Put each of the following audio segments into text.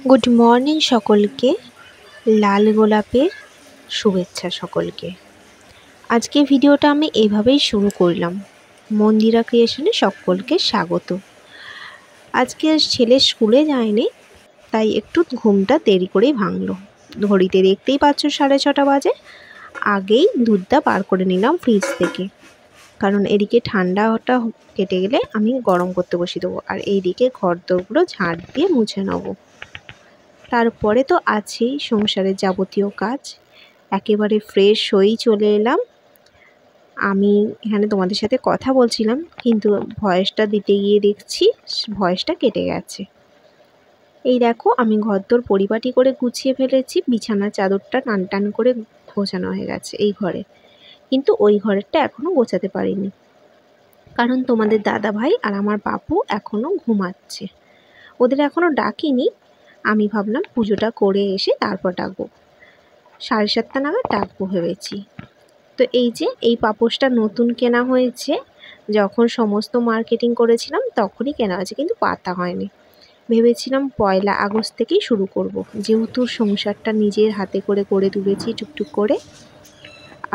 Good morning সকলকে, লাল গোলাপের শুভেচ্ছা সকলকে। আজকে ভিডিওটা আমি এভাবেই শুরু করলাম। মন্দিরা ক্রিয়েশনে সকলকে স্বাগত। আজকে ছেলে স্কুলে যায়নি, তাই একটু ঘুমটা দেরি করেই ভাঙলো। ঘড়িতে দেখতেই পাচ্ছ 6:30 বাজে। আগেই দুধটা বার করে নিলাম ফ্রিজ থেকে, কারণ এদিকে ঠান্ডাটা কেটে গেলে আমি গরম করতে বসিয়ে দেবো, আর এইদিকে ঘরদোরগুলো ঝাড় দিয়ে মুছে নেবো। তারপরে তো আছেই সংসারের যাবতীয় কাজ। একেবারে ফ্রেশ হয়েই চলে এলাম। আমি এখানে তোমাদের সাথে কথা বলছিলাম, কিন্তু ভয়েসটা দিতে গিয়ে দেখছি ভয়েসটা কেটে গেছে। এই দেখো, আমি ঘরদোর পরিপাটি করে গুছিয়ে ফেলেছি। বিছানার চাদরটা টান টান করে গোছানো হয়ে গেছে এই ঘরে, কিন্তু ওই ঘরেরটা এখনও গোছাতে পারিনি, কারণ তোমাদের দাদা ভাই আর আমার বাপু এখনও ঘুমাচ্ছে। ওদের এখনও ডাকিনি। আমি ভাবলাম পুজোটা করে এসে তারপর ডাকবো, 7:30 নাগাদ ডাকবো ভেবেছি। তো এই যে এই পাপোশটা নতুন কেনা হয়েছে, যখন সমস্ত মার্কেটিং করেছিলাম তখনই কেনা হয়েছে, কিন্তু পাতা হয়নি। ভেবেছিলাম 1 আগস্ট থেকেই শুরু করব, যেহেতু সংসারটা নিজের হাতে করে তুলেছি টুকটুক করে,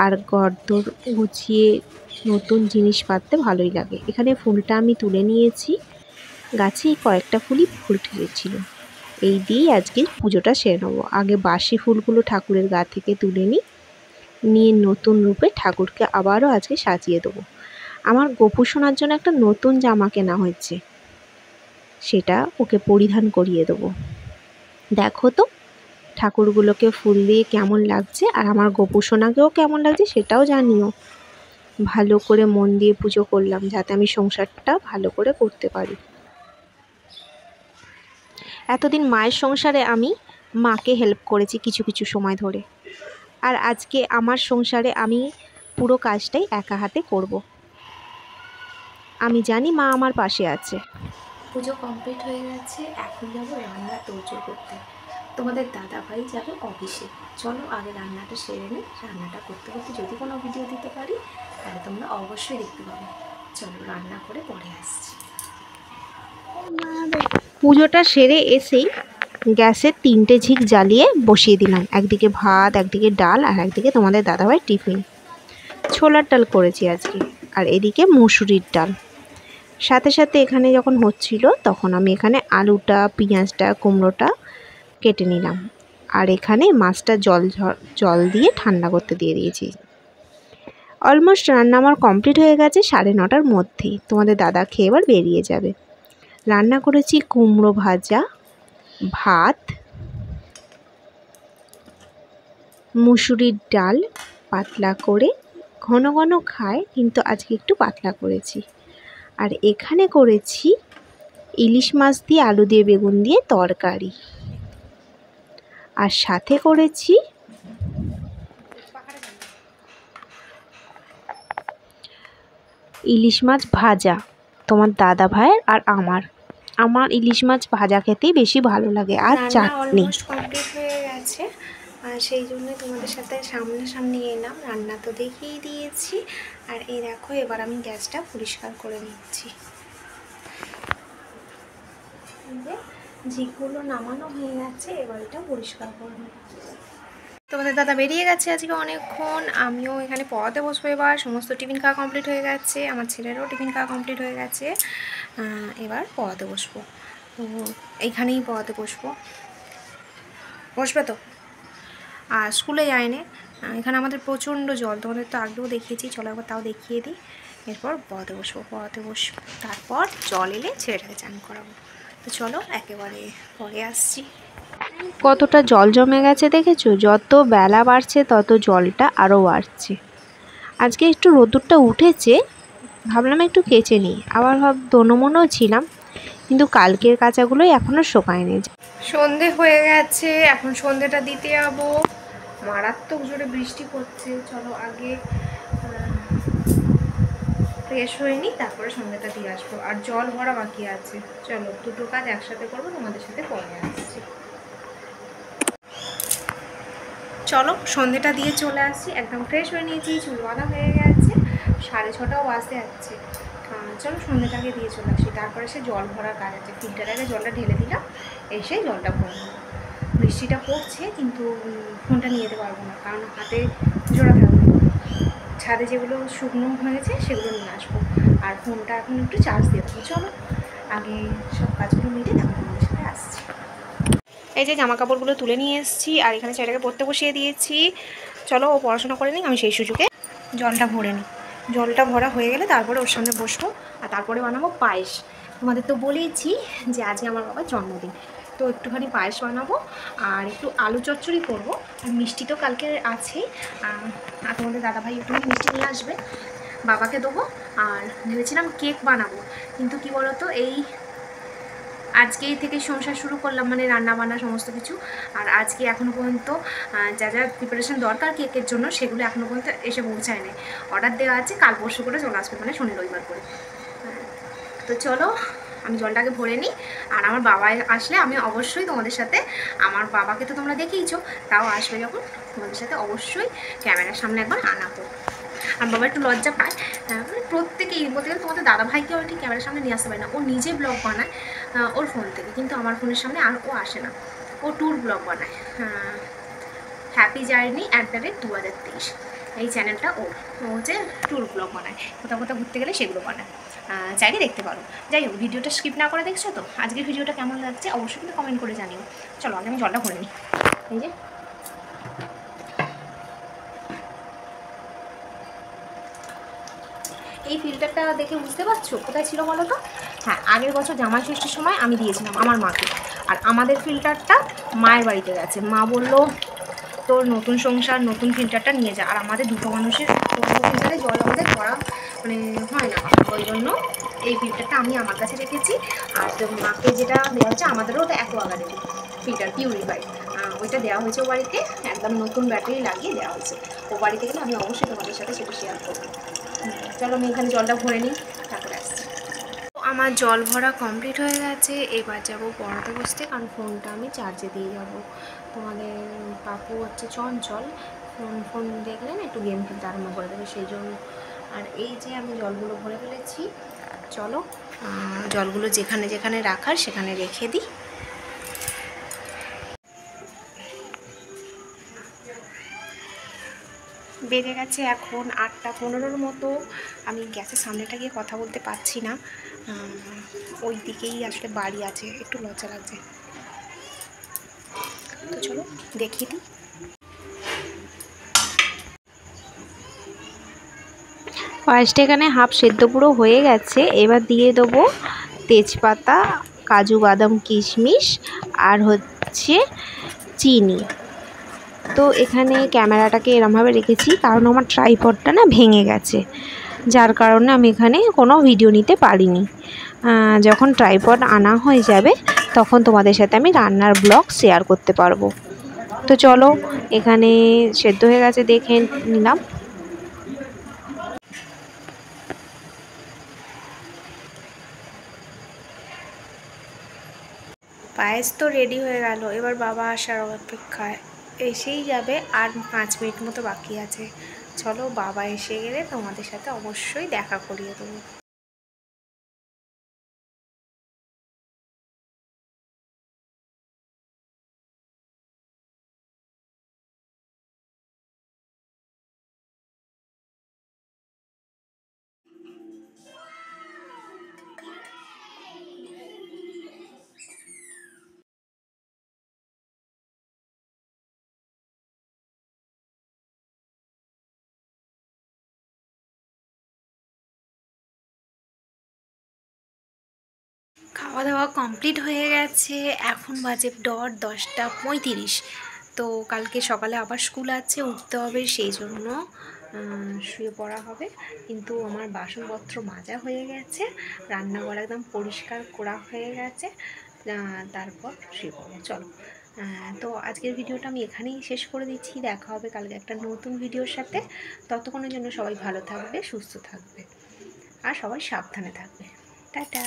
আর ঘরদোর গুছিয়ে নতুন জিনিস পাততে ভালোই লাগে। এখানে ফুলটা আমি তুলে নিয়েছি, গাছেই কয়েকটা ফুলই ফুল ঠেকেছিল। এই দিয়েই আজকে পুজোটা সেরে নেবো। আগে বাসি ফুলগুলো ঠাকুরের গা থেকে তুলে নিয়ে নতুন রূপে ঠাকুরকে আবারও আজকে সাজিয়ে দেবো। আমার গোপু সোনার জন্য একটা নতুন জামা কেনা হয়েছে, সেটা ওকে পরিধান করিয়ে দেবো। দেখো তো ঠাকুরগুলোকে ফুল দিয়ে কেমন লাগছে, আর আমার গোপু সোনাকেও কেমন লাগছে সেটাও জানিও। ভালো করে মন দিয়ে পুজো করলাম, যাতে আমি সংসারটা ভালো করে করতে পারি। এতদিন মায়ের সংসারে আমি মাকে হেল্প করেছি কিছু কিছু সময় ধরে, আর আজকে আমার সংসারে আমি পুরো কাজটাই একা হাতে করব। আমি জানি মা আমার পাশে আছে। পুজো কমপ্লিট হয়ে গেছে, এখন যাবো রান্না তোড়জোড় করতে। তোমাদের দাদা ভাই যাবে অফিসে। চলো আগে রান্নাটা সেরে নিই। রান্নাটা করতে করতে যদি কোনো ভিডিও দিতে পারি তাহলে তোমরা অবশ্যই দেখতে পাবে। চলো রান্না করে পরে আসছি। পুজোটা সেরে এসেই গ্যাসে 3টে ঝিক জ্বালিয়ে বসিয়ে দিলাম। একদিকে ভাত, একদিকে ডাল, আর একদিকে তোমাদের দাদাভাই টিফিন। ছোলার ডাল করেছি আজকে, আর এদিকে মুসুরির ডাল। সাথে সাথে এখানে যখন হচ্ছিল তখন আমি এখানে আলুটা, পেঁয়াজটা, কুমড়োটা কেটে নিলাম, আর এখানে মাছটা জল দিয়ে ঠান্ডা করতে দিয়ে দিয়েছি। অলমোস্ট রান্না আমার কমপ্লিট হয়ে গেছে 9:30টার মধ্যেই। তোমাদের দাদা খেয়ে এবার বেরিয়ে যাবে। রান্না করেছি কুমড়ো ভাজা, ভাত, মুসুরির ডাল পাতলা করে, ঘন ঘন খায় কিন্তু আজকে একটু পাতলা করেছি। আর এখানে করেছি ইলিশ মাছ দিয়ে আলু দিয়ে বেগুন দিয়ে তরকারি, আর সাথে করেছি ইলিশ মাছ ভাজা। তোমার দাদা ভাইয়ের আর আমার ইলিশ মাছ ভাজা খেতেই বেশি ভালো লাগে, আর চাটনি। অলমোস্ট কমপ্লিট হয়ে গেছে, আর সেই জন্য তোমাদের সাথে সামনাসামনি এলাম। রান্না তো দেখিয়ে দিয়েছি, আর এই দেখো এবার আমি গ্যাসটা পরিষ্কার করে নিচ্ছি। ঝিকগুলো নামানো হয়ে গেছে, এবার এটা পরিষ্কার করে নিচ্ছি। তোমাদের দাদা বেরিয়ে গেছে আজকে অনেকক্ষণ। আমিও এখানে পড়াতে বসবো। এবার সমস্ত টিফিন খাওয়া কমপ্লিট হয়ে গেছে, আমার ছেলেরও টিফিন খাওয়া কমপ্লিট হয়ে গেছে। এবার পড়াতে বসবো। তো এইখানেই পড়াতে বসবে তো। আর স্কুলে যায়নি। এখানে আমাদের প্রচণ্ড জল, তোমাদের তো আগেও দেখিয়েছি, চলো একবার তাও দেখিয়ে দিই। এরপর পড়াতে বসবো, তারপর জল এলে ছেলেটাকে চান করাবো। তো চলো একেবারে পরে আসছি। কতটা জল জমে গেছে দেখেছো? যত বেলা বাড়ছে তত জলটা আরও বাড়ছে। আজকে একটু রোদ্দুরটা উঠেছে, ভাবলাম একটু কেচে নিই। আবার দোনমনও ছিলাম, কিন্তু কালকের কাচাগুলোই এখনও শোকায়নি। সন্ধে হয়ে গেছে, এখন সন্ধেটা দিতে যাবো। মারাত্মক জোরে বৃষ্টি পড়ছে। চলো আগে ফ্রেশ হয়ে নিই, তারপরে সন্ধেটা দিয়ে আসবো। আর জল ভরা বাকি আছে। চলো দুটো কাজ একসাথে করবো, তোমাদের সাথে পরে আসছি। চলো সন্ধেটা দিয়ে চলে আসছি। একদম ফ্রেশ হয়ে নিয়েছি, চুল বাঁধা হয়ে গেছে, 6:30টাও বাজতে যাচ্ছে। চলো সন্ধেটাকে দিয়ে চলে আসি, তারপরে সে জল ভরার কাজ আছে। ফিল্টারে আগে জলটা ঢেলে দিলাম, এসে জলটা ভরে নেবো। বৃষ্টিটা পড়ছে, কিন্তু ফোনটা নিয়ে যেতে পারবো না, কারণ হাতে জোড়া থাকবে। ছাদে যেগুলো শুকনো হয়েছে সেগুলো নিয়ে আসবো, আর ফোনটা এখন একটু চার্জ দিয়ে দেবো। চলো আগে সব কাজগুলো মিটে তারপর তোমাদের সাথে আসছি। এই যে জামা কাপড়গুলো তুলে নিয়ে এসেছি, আর এখানে ছেলেটাকে পড়তে বসিয়ে দিয়েছি। চলো ও পড়াশোনা করে নিই, আমি সেই সুযোগে জলটা ভরে নিই। জলটা ভরা হয়ে গেলে তারপরে ওর সামনে বসবো, আর তারপরে বানাবো পায়েস। তোমাদের তো বলেইছি যে আজকে আমার বাবার জন্মদিন, তো একটুখানি পায়েস বানাবো আর একটু আলু চচ্চড়ি করবো। আর মিষ্টি তো কালকে আছেই, আর তোমাদের দাদাভাই একটুখানি মিষ্টি নিয়ে আসবে, বাবাকে দেবো। আর ভেবেছিলাম কেক বানাবো, কিন্তু কি বলতো, এই আজকেই থেকে সংসার শুরু করলাম, মানে রান্না বান্না সমস্ত কিছু। আর আজকে এখনও পর্যন্ত যা যা প্রিপারেশন দরকার কেকের জন্য সেগুলো এখনও পর্যন্ত এসে পৌঁছায় নাই। অর্ডার দেওয়া আছে, কাল পরশু করে চলে আসবে, মানে শনি রবিবার করে। তো চলো আমি জলটাকে ভরে নিই, আর আমার বাবা আসলে আমি অবশ্যই তোমাদের সাথে, আমার বাবাকে তো তোমরা দেখেইছো, তাও আসবে যখন তোমাদের সাথে অবশ্যই ক্যামেরার সামনে একবার আনাবো। আর বাবা একটু লজ্জা পায়, মানে প্রত্যেকেই বলতে গেলে, তোমাদের দাদাভাইকেও আর কি ক্যামেরার সামনে নিয়ে আসতে পারে না, ও নিজে ব্লগ বানায় ওর ফোন থেকে, কিন্তু আমার ফোনের সামনে আর ও আসে না। ও ট্যুর ব্লগ বানায়, হ্যাপি জার্নি @2023, এই চ্যানেলটা ও হচ্ছে ট্যুর ব্লগ বানায়, কোথাও কোথাও ঘুরতে গেলে সেগুলো বানায়, চাইলে দেখতে পারো। যাই হোক, ভিডিওটা স্কিপ না করে দেখছো তো? আজকের ভিডিওটা কেমন লাগছে অবশ্যই কিন্তু কমেন্ট করে জানিও। চলো আগে আমি জলটা ভরে নিই। এই যে এই ফিল্টারটা দেখে বুঝতে পারছো কোথায় ছিল বলো তো? হ্যাঁ, আগের বছর জামাই ষষ্ঠীর সময় আমি দিয়েছিলাম আমার মাকে, আর আমাদের ফিল্টারটা মায়ের বাড়িতে গেছে। মা বললো তোর নতুন সংসার, নতুন ফিল্টারটা নিয়ে যা। আর আমাদের দুটো মানুষের ফিল্টারে জল আমাদের ভরা মানে হয় না, ওই জন্য এই ফিল্টারটা আমি আমার কাছে রেখেছি। আর মাকে যেটা দেওয়া হচ্ছে, আমাদেরও ওটা অ্যাকোয়াগার্ডের ফিল্টার, পিউরিফাইড, ওইটা দেওয়া হয়েছে ও বাড়িতে, একদম নতুন ব্যাটারি লাগিয়ে দেওয়া হয়েছে। ও বাড়িতে গেলে আমি অবশ্যই তোমাদের সাথে সেটা শেয়ার করবো। চলো আমি এখানে জলটা ভরে নিই, তারপরে আসছি। আমার জল ভরা কমপ্লিট হয়ে গেছে, এবার যাবো পড়াতে বসতে, কারণ ফোনটা আমি চার্জে দিয়ে যাবো। তোমাদের পাপু হচ্ছে চঞ্চল, ফোন দেখলে না একটু গেম খেলতে আরম্ভ করে দেবে, সেই জন্য। আর এই যে আমি জলগুলো ভরে ফেলেছি, চলো জলগুলো যেখানে যেখানে রাখার সেখানে রেখে দিই। বেজে গেছে এখন 8:15 মতো। আমি গ্যাসের সামনেটা গিয়ে কথা বলতে পারছি না, ওই দিকেই আসলে বাড়ি আছে, একটু লজ্জা লাগছে। তো চলো দেখিয়ে দিই। পায়েসটা এখানে হাফ সেদ্ধ পুরো হয়ে গেছে। এবার দিয়ে দেবো তেজপাতা, কাজু বাদাম কিশমিশ, আর হচ্ছে চিনি। তো এখানে ক্যামেরাটাকে এরমভাবে রেখেছি কারণ আমার ট্রাইপডটা না ভেঙে গেছে, যার কারণে আমি এখানে কোনো ভিডিও নিতে পারিনি। যখন ট্রাইপড আনা হয়ে যাবে তখন তোমাদের সাথে আমি রান্নার ব্লগ শেয়ার করতে পারবো। তো চলো এখানে সেদ্ধ হয়ে গেছে দেখে নিলাম। পায়েস তো রেডি হয়ে গেল, এবার বাবা আসার অপেক্ষায়, এসেই যাবে, আর 5 মিনিট মতো বাকি আছে। চলো বাবা এসে গেলে তোমাদের সাথে অবশ্যই দেখা করিয়ে দেবো। খাওয়া দাওয়া কমপ্লিট হয়ে গেছে, এখন বাজে 10:35। তো কালকে সকালে আবার স্কুল আছে, উঠতে হবে, সেই জন্য শুয়ে পড়া হবে। কিন্তু আমার বাসনপত্র মাজা হয়ে গেছে, রান্নাঘর একদম পরিষ্কার করা হয়ে গেছে, তারপর শুয়ে পড়বো। চলো তো আজকের ভিডিওটা আমি এখানেই শেষ করে দিচ্ছি। দেখা হবে কালকে একটা নতুন ভিডিওর সাথে। ততক্ষণের জন্য সবাই ভালো থাকবে, সুস্থ থাকবে, আর সবাই সাবধানে থাকবে। টাটা।